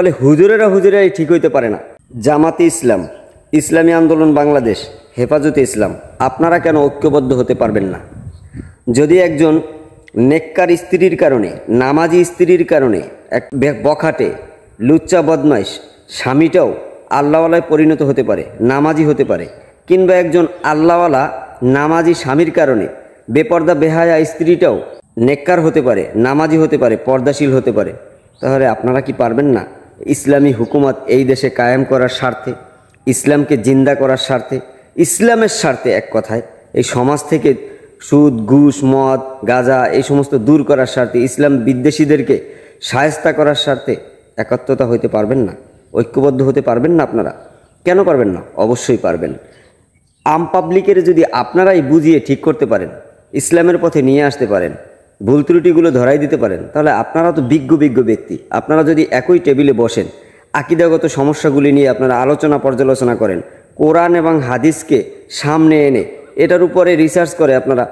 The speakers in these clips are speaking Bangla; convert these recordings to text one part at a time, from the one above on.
বলে হুজুরেরাই ঠিক হইতে পারে না। জামাতে ইসলাম, ইসলামী আন্দোলন বাংলাদেশ, হেফাজতে ইসলাম, আপনারা কেন ঐক্যবদ্ধ হতে পারবেন না? যদি একজন নেককার স্ত্রীর কারণে, নামাজি স্ত্রীর কারণে এক বখাটে লুচ্চা বদমাইশ স্বামীটাও আল্লাহওয়ালায় পরিণত হতে পারে, নামাজি হতে পারে, কিংবা একজন আল্লাহওয়ালা নামাজি স্বামীর কারণে বেপর্দা বেহায়া স্ত্রীটাও নেককার হতে পারে, নামাজি হতে পারে, পর্দাশীল হতে পারে, তাহলে আপনারা কি পারবেন না ইসলামী হুকুমত এই দেশে কায়েম করার স্বার্থে, ইসলামকে জিন্দা করার স্বার্থে, ইসলামের স্বার্থে, এক কথায় এই সমাজ থেকে সুদ, ঘুষ, মদ, গাঁজা এই সমস্ত দূর করার স্বার্থে, ইসলাম বিদ্বেষীদেরকে শায়েস্তা করার স্বার্থে একত্রতা হইতে পারবেন না? ঐক্যবদ্ধ হতে পারবেন না আপনারা? কেন পারবেন না? অবশ্যই পারবেন। আম পাবলিকের যদি আপনারাই বুঝিয়ে ঠিক করতে পারেন, ইসলামের পথে নিয়ে আসতে পারেন, ভুল ত্রুটিগুলো ধরাই দিতে পারেন, তাহলে আপনারা তো বিজ্ঞ ব্যক্তি। আপনারা যদি একই টেবিলে বসেন, আকীদাগত সমস্যাগুলি নিয়ে আপনারা আলোচনা পর্যালোচনা করেন, কোরআন এবং হাদিসকে সামনে এনে এটার উপরে রিসার্চ করে আপনারা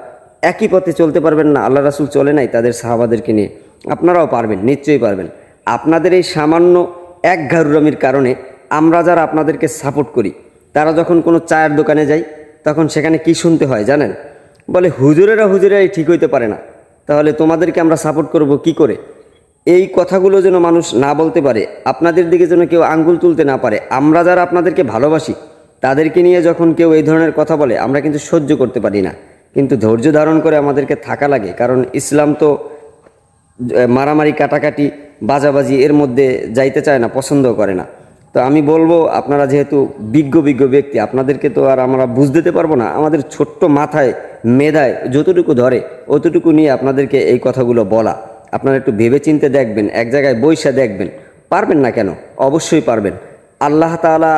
একই পথে চলতে পারবেন না? আল্লাহ রাসূল চলে নাই তাদের সাহাবাদেরকে নিয়ে? আপনারাও পারবেন, নিশ্চয়ই পারবেন। আপনাদের এই সামান্য এক ঘাড়ুরামির কারণে আমরা যারা আপনাদেরকে সাপোর্ট করি, তারা যখন কোনো চায়ের দোকানে যায়, তখন সেখানে কি শুনতে হয় জানেন? বলে হুজুরেরাই ঠিক হইতে পারে না, তাহলে তোমাদেরকে আমরা সাপোর্ট করব কি করে? এই কথাগুলো যেন মানুষ না বলতে পারে, আপনাদের দিকে যেন কেউ আঙ্গুল তুলতে না পারে। আমরা যারা আপনাদেরকে ভালোবাসি, তাদেরকে নিয়ে যখন কেউ এই ধরনের কথা বলে, আমরা কিন্তু সহ্য করতে পারি না, কিন্তু ধৈর্য ধারণ করে আমাদেরকে থাকা লাগে। কারণ ইসলাম তো মারামারি, কাটাকাটি, বাজাবাজি এর মধ্যে যাইতে চায় না, পছন্দ করে না। তো আমি বলবো, আপনারা যেহেতু বিজ্ঞ ব্যক্তি, আপনাদেরকে তো আর আমরা বুঝ দিতে পারবো না। আমাদের ছোট্ট মাথায়, মেধায় যতটুকু ধরে অতটুকু নিয়ে আপনাদেরকে এই কথাগুলো বলা। আপনারা একটু ভেবে চিন্তে দেখবেন, এক জায়গায় বইসা দেখবেন। পারবেন না কেন? অবশ্যই পারবেন। আল্লাহ তাআলা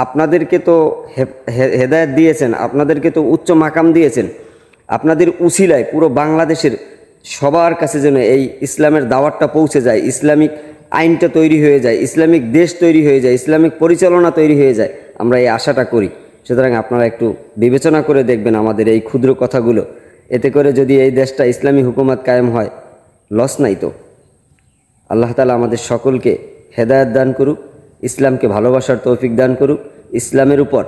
আপনাদেরকে তো হেদায়েত দিয়েছেন, আপনাদেরকে তো উচ্চ মাকাম দিয়েছেন। আপনাদের উসিলায় পুরো বাংলাদেশের সবার কাছে যেন এই ইসলামের দাওয়াতটা পৌঁছে যায়, ইসলামিক আইনটা তৈরি হয়ে যায়, ইসলামিক দেশ তৈরি হয়ে যায়, ইসলামিক পরিচালনা তৈরি হয়ে যায়, আমরা এই আশাটা করি। সুতরাং আপনারা একটু বিবেচনা করে দেখবেন আমাদের এই ক্ষুদ্র কথাগুলো। এতে করে যদি এই দেশটা ইসলামী হুকুমত কায়েম হয়, লস নাই তো। আল্লাহ তাআলা আমাদের সকলকে হেদায়েত দান করুক, ইসলামকে ভালোবাসার তৌফিক দান করুক, ইসলামের উপর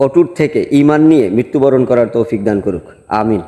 অটুট থেকে ঈমান নিয়ে মৃত্যুবরণ করার তৌফিক দান করুক। আমিন।